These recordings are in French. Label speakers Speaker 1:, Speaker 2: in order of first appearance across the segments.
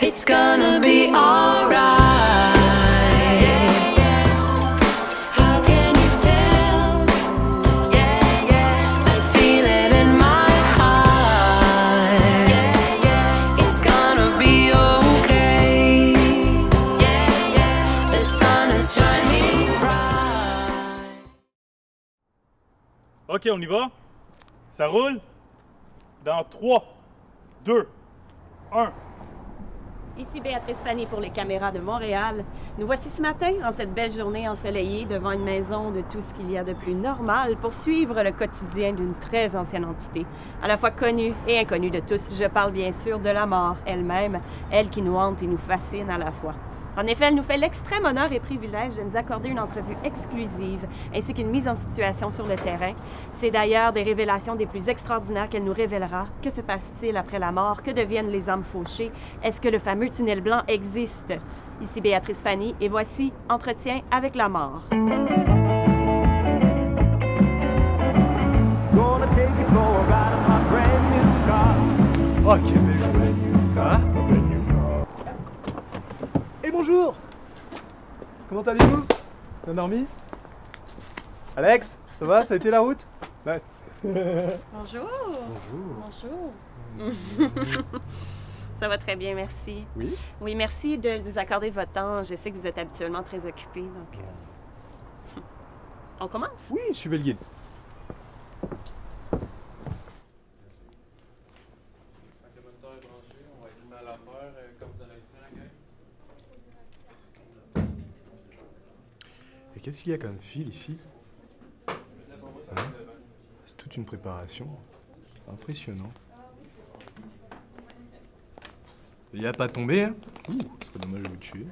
Speaker 1: it's gonna be alright. How can you tell? I feel it in my heart. It's gonna be okay. The sun is shining bright.
Speaker 2: Ok, on y va? Ça roule? Dans 3, 2, 1.
Speaker 3: Ici Béatrice Fanny pour les caméras de Montréal. Nous voici ce matin, en cette belle journée ensoleillée, devant une maison de tout ce qu'il y a de plus normal pour suivre le quotidien d'une très ancienne entité, à la fois connue et inconnue de tous. Je parle bien sûr de la mort elle-même, elle qui nous hante et nous fascine à la fois. En effet, elle nous fait l'extrême honneur et privilège de nous accorder une entrevue exclusive ainsi qu'une mise en situation sur le terrain. C'est d'ailleurs des révélations des plus extraordinaires qu'elle nous révélera. Que se passe-t-il après la mort? Que deviennent les âmes fauchées? Est-ce que le fameux tunnel blanc existe? Ici Béatrice Fanny et voici Entretien avec la mort.
Speaker 4: Oh, quelle belle journée! Hein? Et bonjour! Comment allez-vous? Bien dormi? Alex, ça va? Ça a été la route? Ouais.
Speaker 3: Bonjour!
Speaker 4: Bonjour!
Speaker 3: Bonjour! Ça va très bien, merci.
Speaker 4: Oui?
Speaker 3: Oui, merci de nous accorder votre temps. Je sais que vous êtes habituellement très occupé, donc... On commence?
Speaker 4: Oui, suivez le guide. Et qu'est-ce qu'il y a comme fil ici? Hein? C'est toute une préparation. Impressionnant. Il n'y a pas tombé, hein? Ouh, ce serait dommage de vous tuer.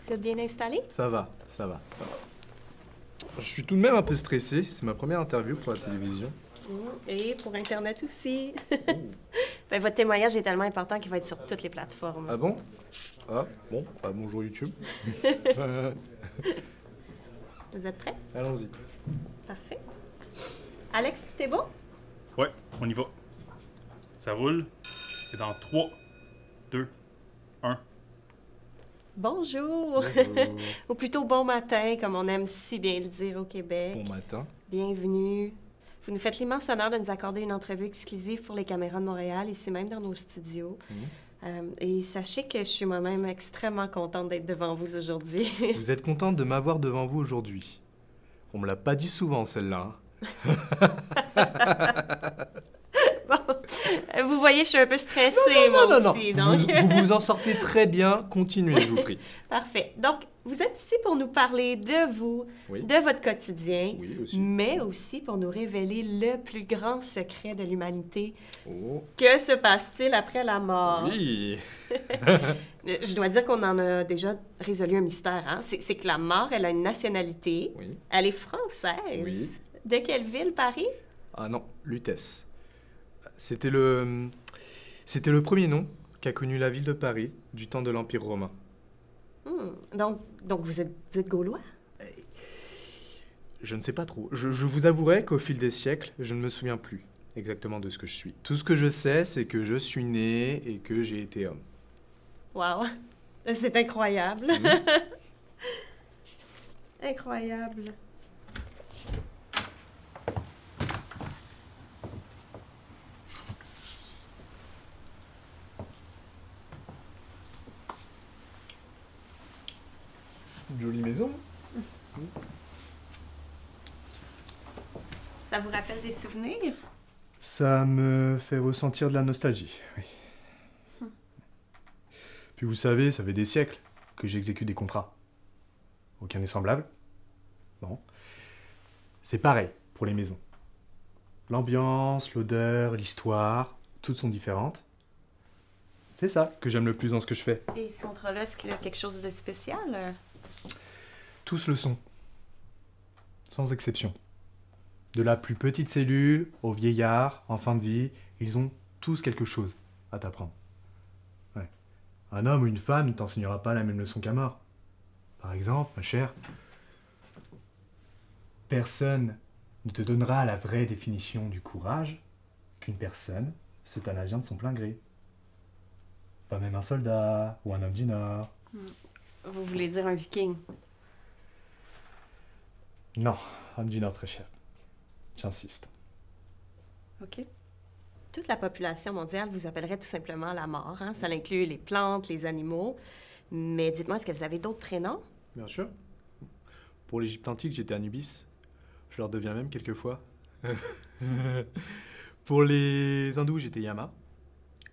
Speaker 3: Vous êtes bien installé?
Speaker 4: Ça va, ça va. Je suis tout de même un peu stressé. C'est ma première interview pour la télévision.
Speaker 3: Et pour Internet aussi. Ben, votre témoignage est tellement important qu'il va être sur toutes les plateformes.
Speaker 4: Ah bon? Ah, bon, bah, bonjour YouTube.
Speaker 3: Vous êtes prêts?
Speaker 4: Allons-y.
Speaker 3: Parfait. Alex, tout est bon?
Speaker 2: Ouais, on y va. Ça roule. Et dans 3, 2, 1.
Speaker 3: Bonjour!
Speaker 4: Bonjour.
Speaker 3: Ou plutôt bon matin, comme on aime si bien le dire au Québec.
Speaker 4: Bon matin.
Speaker 3: Bienvenue. Vous nous faites l'immense honneur de nous accorder une entrevue exclusive pour les caméras de Montréal, ici même dans nos studios. Et sachez que je suis moi-même extrêmement contente d'être devant vous aujourd'hui.
Speaker 4: Vous êtes contente de m'avoir devant vous aujourd'hui. On me l'a pas dit souvent, celle-là.
Speaker 3: Bon, vous voyez, je suis un peu stressée, moi aussi. Donc...
Speaker 4: Vous vous en sortez très bien. Continuez, je vous prie.
Speaker 3: Parfait. Donc, vous êtes ici pour nous parler de vous,
Speaker 4: Oui.
Speaker 3: de votre quotidien,
Speaker 4: Oui, aussi.
Speaker 3: mais aussi pour nous révéler le plus grand secret de l'humanité.
Speaker 4: Oh.
Speaker 3: Que se passe-t-il après la mort?
Speaker 4: Oui.
Speaker 3: Je dois dire qu'on en a déjà résolu un mystère. Hein? C'est que la mort, elle a une nationalité.
Speaker 4: Oui.
Speaker 3: Elle est française.
Speaker 4: Oui.
Speaker 3: De quelle ville, Paris?
Speaker 4: Ah non, Lutèce. C'était le premier nom qu'a connu la ville de Paris du temps de l'Empire romain.
Speaker 3: Donc vous êtes gaulois?
Speaker 4: Je ne sais pas trop. Je vous avouerai qu'au fil des siècles, je ne me souviens plus exactement de ce que je suis. Tout ce que je sais, c'est que je suis né et que j'ai été homme.
Speaker 3: Wow! C'est incroyable! Incroyable!
Speaker 4: Une jolie maison.
Speaker 3: Ça vous rappelle des souvenirs?
Speaker 4: Ça me fait ressentir de la nostalgie, oui. Puis vous savez, ça fait des siècles que j'exécute des contrats. Aucun n'est semblable. Non. C'est pareil pour les maisons. L'ambiance, l'odeur, l'histoire, toutes sont différentes. C'est ça que j'aime le plus dans ce que je fais.
Speaker 3: Et ce contrat-là, est-ce qu'il y a quelque chose de spécial?
Speaker 4: Tous le sont. Sans exception. De la plus petite cellule au vieillard, en fin de vie, ils ont tous quelque chose à t'apprendre. Ouais. Un homme ou une femme ne t'enseignera pas la même leçon qu'un mort. Par exemple, ma chère, personne ne te donnera la vraie définition du courage qu'une personne c'est un agent de son plein gré. Pas même un soldat ou un homme du Nord.
Speaker 3: Vous voulez dire un viking?
Speaker 4: Non, homme du Nord très cher. J'insiste.
Speaker 3: OK. Toute la population mondiale vous appellerait tout simplement la mort. Hein? Ça inclut les plantes, les animaux. Mais dites-moi, est-ce que vous avez d'autres prénoms?
Speaker 5: Bien sûr. Pour l'Égypte antique, j'étais Anubis. Je leur deviens même quelquefois. Pour les hindous, j'étais Yama.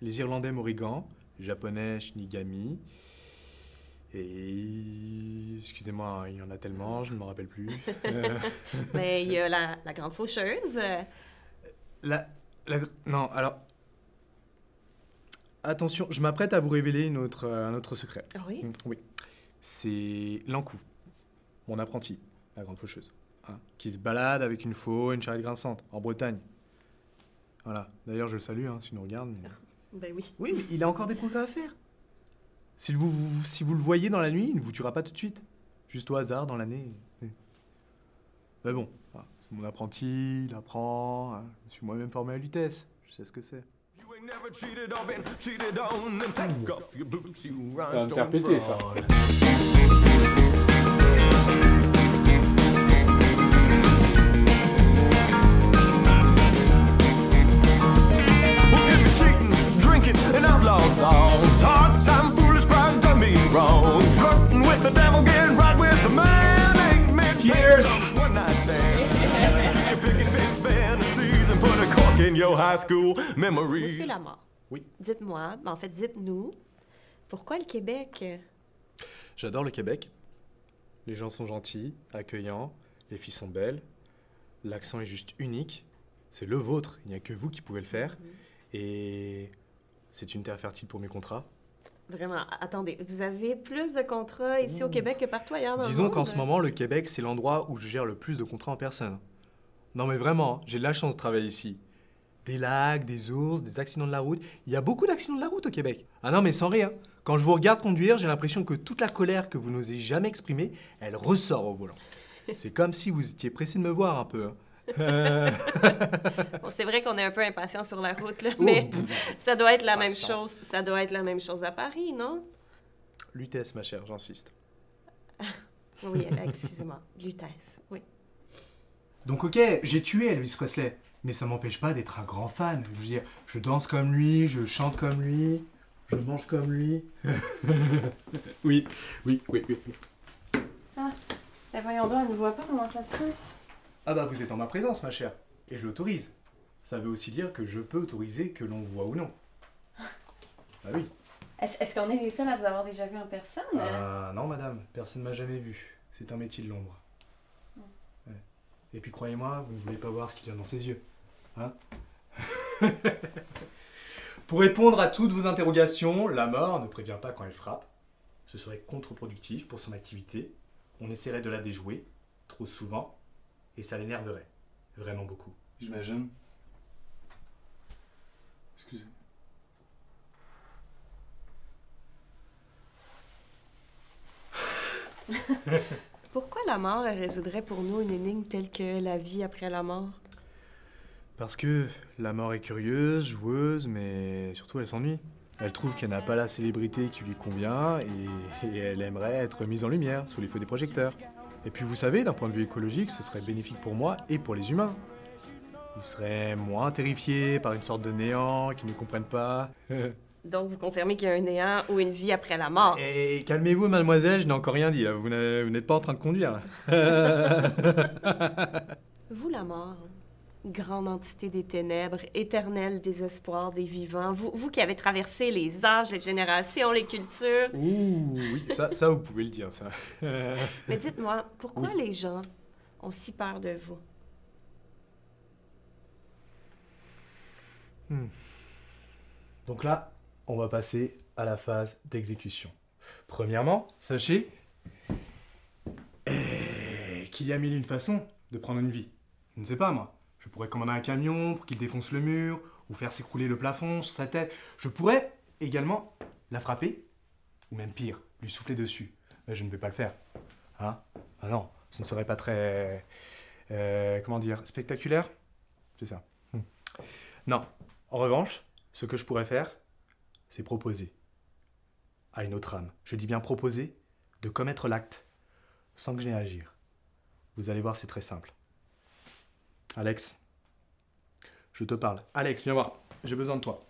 Speaker 5: Les Irlandais, Morrigan. Les Japonais, Shinigami. Et... excusez-moi, il y en a tellement, je ne m'en rappelle plus.
Speaker 3: Mais il y a la grande faucheuse.
Speaker 5: Non, alors... Attention, je m'apprête à vous révéler un autre secret.
Speaker 3: Ah oui?
Speaker 5: Oui. C'est Lankou, mon apprenti, la grande faucheuse, hein, qui se balade avec une faux et une charrette grinçante, en Bretagne. Voilà. D'ailleurs, je le salue, hein, s'il nous regarde. Mais...
Speaker 3: Ben oui.
Speaker 5: Oui, mais il a encore des progrès à faire. Si vous le voyez dans la nuit, il ne vous tuera pas tout de suite. Juste au hasard, dans l'année. Mais bon, voilà, c'est mon apprenti, il apprend. Hein, je me suis moi-même formé à l'UTS. Je sais ce que c'est.
Speaker 4: Ça va me faire péter, ça.
Speaker 1: An outlaw songs, hard time, foolish pride, done me wrong. Flirting with the devil, getting right with the man. Ain't meant
Speaker 4: Cheers.
Speaker 1: one night stands. Keep picking fix fantasies and put a cork in your high school memories.
Speaker 3: Monsieur Lamar.
Speaker 5: Oui.
Speaker 3: Dites-moi, en fait, dites-nous, pourquoi le Québec?
Speaker 5: J'adore le Québec. Les gens sont gentils, accueillants, les filles sont belles. L'accent est juste unique. C'est le vôtre, il n'y a que vous qui pouvez le faire. Et c'est une terre fertile pour mes contrats.
Speaker 3: Vraiment, attendez, vous avez plus de contrats ici au Québec que partout ailleurs dans le
Speaker 5: Disons
Speaker 3: monde?
Speaker 5: qu'en ce moment, le Québec, c'est l'endroit où je gère le plus de contrats en personne. Non mais vraiment, j'ai de la chance de travailler ici. Des lacs, des ours, des accidents de la route. Il y a beaucoup d'accidents de la route au Québec. Ah non mais sans rien. Quand je vous regarde conduire, j'ai l'impression que toute la colère que vous n'osez jamais exprimer, elle ressort au volant. C'est comme si vous étiez pressé de me voir un peu. Hein.
Speaker 3: Bon, c'est vrai qu'on est un peu impatient sur la route, là, mais ça doit être la même chose. Ça doit être la même chose à Paris, non?
Speaker 5: L'UTS, ma chère, j'insiste.
Speaker 3: Oui, excusez-moi, l'UTS, oui.
Speaker 4: Donc ok, j'ai tué Elvis Presley, mais ça m'empêche pas d'être un grand fan. Je veux dire, je danse comme lui, je chante comme lui, je mange comme lui. Oui.
Speaker 3: Ah, ben voyons donc, elle ne voit pas comment ça se fait.
Speaker 4: Ah bah vous êtes en ma présence, ma chère, et je l'autorise. Ça veut aussi dire que je peux autoriser que l'on voit ou non. Ah oui.
Speaker 3: Est-ce qu'on est les seuls à vous avoir déjà vu en personne?
Speaker 4: Ah non, madame, personne ne m'a jamais vu. C'est un métier de l'ombre. Ouais. Et puis croyez-moi, vous ne voulez pas voir ce qu'il y a dans ses yeux. Hein? Pour répondre à toutes vos interrogations, la mort ne prévient pas quand elle frappe. Ce serait contre-productif pour son activité. On essaierait de la déjouer, trop souvent, et ça l'énerverait. Vraiment beaucoup.
Speaker 2: J'imagine. Excusez.
Speaker 3: Pourquoi la mort, elle résoudrait pour nous une énigme telle que la vie après la mort?
Speaker 5: Parce que la mort est curieuse, joueuse, mais surtout elle s'ennuie. Elle trouve qu'elle n'a pas la célébrité qui lui convient et elle aimerait être mise en lumière sous les feux des projecteurs. Et puis vous savez, d'un point de vue écologique, ce serait bénéfique pour moi et pour les humains. Ils seraient moins terrifiés par une sorte de néant qu'ils ne comprennent pas.
Speaker 3: Donc, vous confirmez qu'il y a un néant ou une vie après la mort?
Speaker 5: Et calmez-vous, mademoiselle, je n'ai encore rien dit, là. Vous n'êtes pas en train de conduire, là.
Speaker 3: Vous, la mort, grande entité des ténèbres, éternel désespoir des vivants, vous qui avez traversé les âges, les générations, les cultures.
Speaker 5: Ouh, oui, ça vous pouvez le dire, ça.
Speaker 3: Mais dites-moi, pourquoi les gens ont si peur de vous?
Speaker 4: Donc là, on va passer à la phase d'exécution. Premièrement, sachez qu'il y a mille et une façons de prendre une vie. Je ne sais pas, moi. Je pourrais commander un camion pour qu'il défonce le mur, ou faire s'écrouler le plafond sur sa tête. Je pourrais également la frapper, ou même pire, lui souffler dessus. Mais je ne vais pas le faire. Hein? Ah non, ce ne serait pas très... comment dire? Spectaculaire? C'est ça. Non. En revanche, Ce que je pourrais faire, c'est proposer à une autre âme, je dis bien proposer, de commettre l'acte, sans que j'aie à agir. Vous allez voir, c'est très simple. Alex, je te parle. Alex, viens voir, j'ai besoin de toi.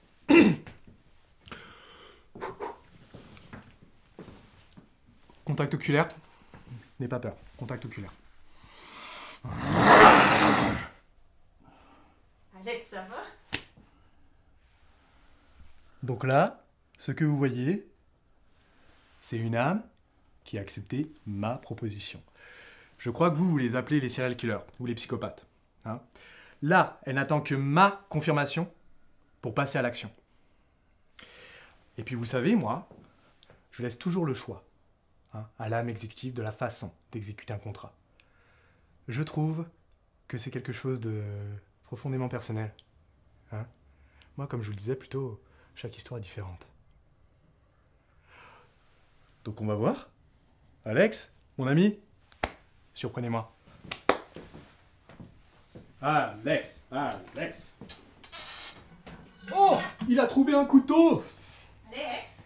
Speaker 4: Contact oculaire. N'aie pas peur, contact oculaire.
Speaker 3: Alex, ça va?
Speaker 4: Donc là, ce que vous voyez, c'est une âme qui a accepté ma proposition. Je crois que vous les appelez les serial killers ou les psychopathes. Hein. Là, elle n'attend que ma confirmation pour passer à l'action. Et puis vous savez, moi, je laisse toujours le choix à l'âme exécutive de la façon d'exécuter un contrat. Je trouve que c'est quelque chose de profondément personnel. Hein. Moi, comme je vous le disais, plutôt, chaque histoire est différente. Donc on va voir. Alex, mon ami, surprenez-moi. Alex. Oh, il a trouvé un couteau.
Speaker 3: Alex?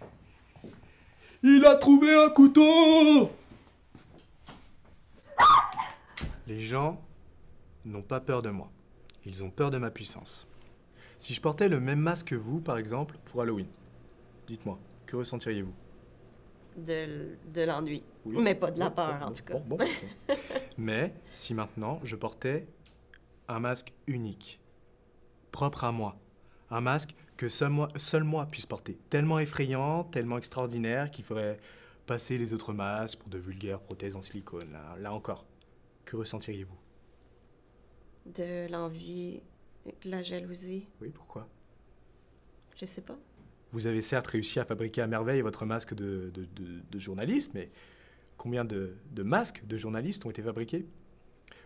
Speaker 4: Il a trouvé un couteau. Les gens n'ont pas peur de moi. Ils ont peur de ma puissance. Si je portais le même masque que vous, par exemple, pour Halloween, dites-moi, que ressentiriez-vous?
Speaker 3: De l'ennui.
Speaker 4: Oui.
Speaker 3: Mais pas de la peur, en tout cas.
Speaker 4: Bon. Mais si maintenant je portais un masque unique, propre à moi, un masque que seul moi puisse porter, tellement effrayant, tellement extraordinaire qu'il ferait passer les autres masques pour de vulgaires prothèses en silicone, là encore, que ressentiriez-vous?
Speaker 3: De l'envie, de la jalousie,
Speaker 4: Oui, pourquoi?
Speaker 3: je sais pas.
Speaker 4: Vous avez certes réussi à fabriquer à merveille votre masque de journaliste, mais combien de masques de journalistes ont été fabriqués?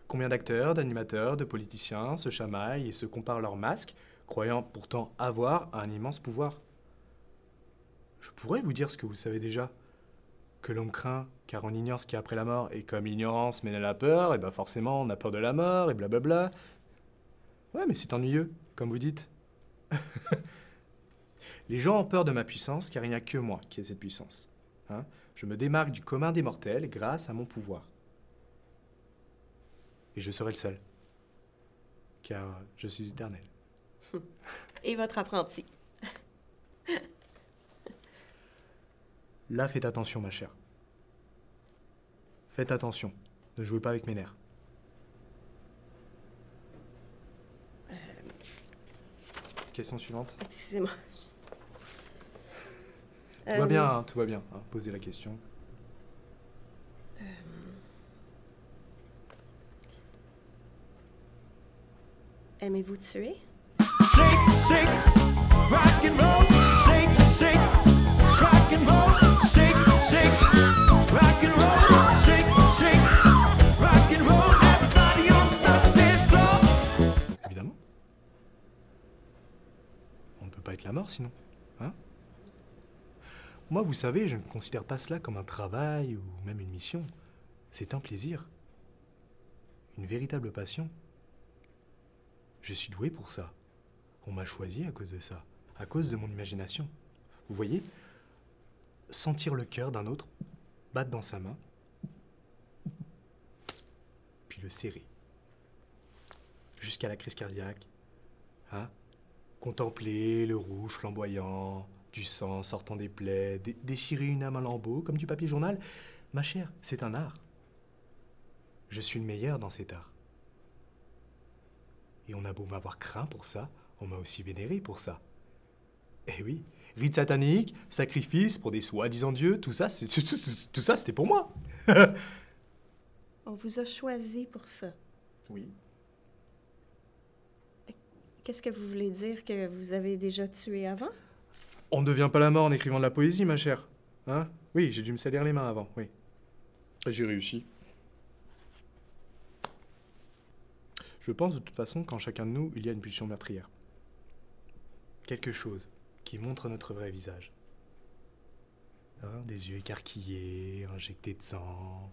Speaker 4: Combien d'acteurs, d'animateurs, de politiciens se chamaillent et se comparent leurs masques, croyant pourtant avoir un immense pouvoir? Je pourrais vous dire ce que vous savez déjà. Que l'homme craint, car on ignore ce qu'il y a après la mort, et comme l'ignorance mène à la peur, et ben forcément on a peur de la mort, et blablabla. Ouais, mais c'est ennuyeux, comme vous dites. Les gens ont peur de ma puissance, car il n'y a que moi qui ai cette puissance. Hein? Je me démarque du commun des mortels grâce à mon pouvoir. Et je serai le seul. Car je suis éternel.
Speaker 3: Et votre apprenti.
Speaker 4: Là, faites attention, ma chère. Faites attention. Ne jouez pas avec mes nerfs. Question suivante.
Speaker 3: Excusez-moi.
Speaker 4: Tout va bien, tout va bien. Hein. Posez la question.
Speaker 3: Aimez-vous tuer?
Speaker 1: Shake, rock and roll. Shake, rock and roll. Shake, rock and roll. Shake, rock and roll. Everybody on the dance floor.
Speaker 4: Évidemment. On ne peut pas être la mort sinon. Hein? Moi, vous savez, je ne considère pas cela comme un travail ou même une mission. C'est un plaisir. Une véritable passion. Je suis doué pour ça. On m'a choisi à cause de ça, à cause de mon imagination. Vous voyez, sentir le cœur d'un autre battre dans sa main, puis le serrer, jusqu'à la crise cardiaque. Hein? Contempler le rouge flamboyant, du sang sortant des plaies, déchirer une âme en lambeaux comme du papier journal. Ma chère, c'est un art. Je suis le meilleur dans cet art. Et on a beau m'avoir craint pour ça, on m'a aussi vénéré pour ça. Eh oui, rite satanique, sacrifice pour des soi-disant dieux, tout ça, c'était pour moi.
Speaker 3: On vous a choisi pour ça.
Speaker 4: Oui.
Speaker 3: Qu'est-ce que vous voulez dire que vous avez déjà tué avant?
Speaker 4: On ne devient pas la mort en écrivant de la poésie, ma chère. Hein? Oui, j'ai dû me salir les mains avant, oui. Et j'ai réussi. Je pense de toute façon qu'en chacun de nous, il y a une pulsion meurtrière. Quelque chose qui montre notre vrai visage. Hein, des yeux écarquillés, injectés de sang,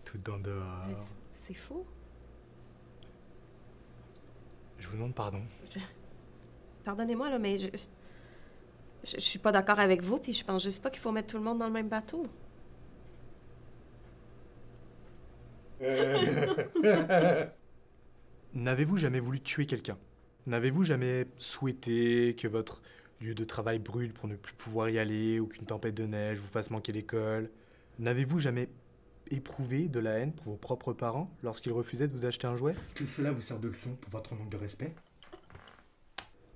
Speaker 4: tout dans dehors.
Speaker 3: C'est faux.
Speaker 4: Je vous demande pardon.
Speaker 3: Pardonnez-moi, là, mais je suis pas d'accord avec vous, puis je pense juste pas qu'il faut mettre tout le monde dans le même bateau.
Speaker 5: N'avez-vous jamais voulu tuer quelqu'un? N'avez-vous jamais souhaité que votre lieu de travail brûle pour ne plus pouvoir y aller ou qu'une tempête de neige vous fasse manquer l'école? N'avez-vous jamais éprouvé de la haine pour vos propres parents lorsqu'ils refusaient de vous acheter un jouet?
Speaker 4: Tout cela vous sert de leçon pour votre manque de respect?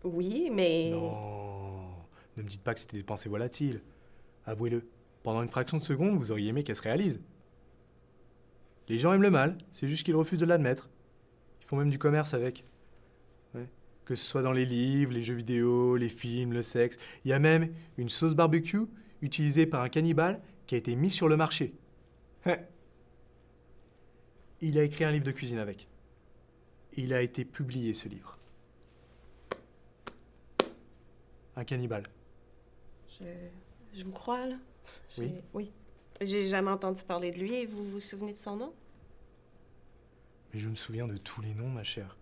Speaker 3: Oui, mais...
Speaker 5: Non, ne me dites pas que c'était des pensées volatiles. Avouez-le, pendant une fraction de seconde, vous auriez aimé qu'elle se réalise. Les gens aiment le mal, c'est juste qu'ils refusent de l'admettre. Ils font même du commerce avec. Ouais. Que ce soit dans les livres, les jeux vidéo, les films, le sexe. Il y a même une sauce barbecue utilisée par un cannibale qui a été mise sur le marché. Ouais. Il a écrit un livre de cuisine avec. Il a été publié, ce livre. Un cannibale.
Speaker 3: Je vous crois, là.
Speaker 5: Oui.
Speaker 3: Oui. J'ai jamais entendu parler de lui, et vous vous souvenez de son nom?
Speaker 5: Mais je me souviens de tous les noms, ma chère.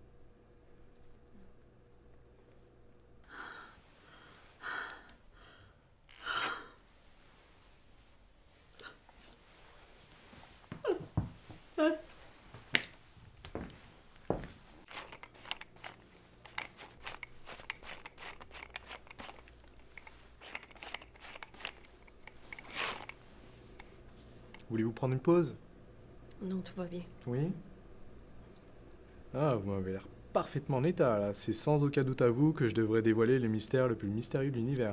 Speaker 5: Voulez-vous prendre une pause?
Speaker 3: Non, tout va bien.
Speaker 5: Oui. Ah, vous m'avez l'air parfaitement en état, là. C'est sans aucun doute à vous que je devrais dévoiler le mystère le plus mystérieux de l'univers.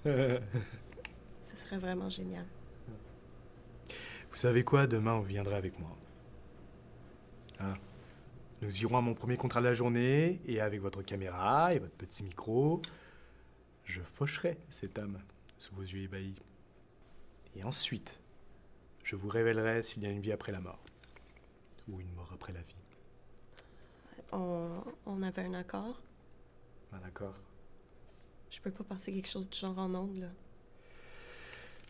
Speaker 3: Ce serait vraiment génial.
Speaker 5: Vous savez quoi? Demain, vous viendrez avec moi. Hein? Nous irons à mon premier contrat de la journée, et avec votre caméra et votre petit micro, je faucherai cette âme sous vos yeux ébahis. Et ensuite, je vous révélerai s'il y a une vie après la mort. Ou une mort après la vie.
Speaker 3: On avait un accord.
Speaker 5: Un accord.
Speaker 3: Je peux pas passer quelque chose du genre en ondes, là.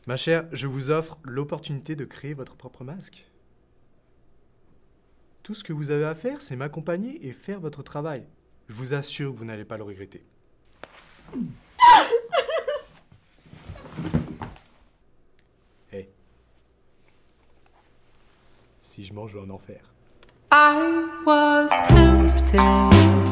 Speaker 5: Ma chère, je vous offre l'opportunité de créer votre propre masque. Tout ce que vous avez à faire, c'est m'accompagner et faire votre travail. Je vous assure que vous n'allez pas le regretter. Hé. Si je mange, je vais en enfer.
Speaker 6: I was tempted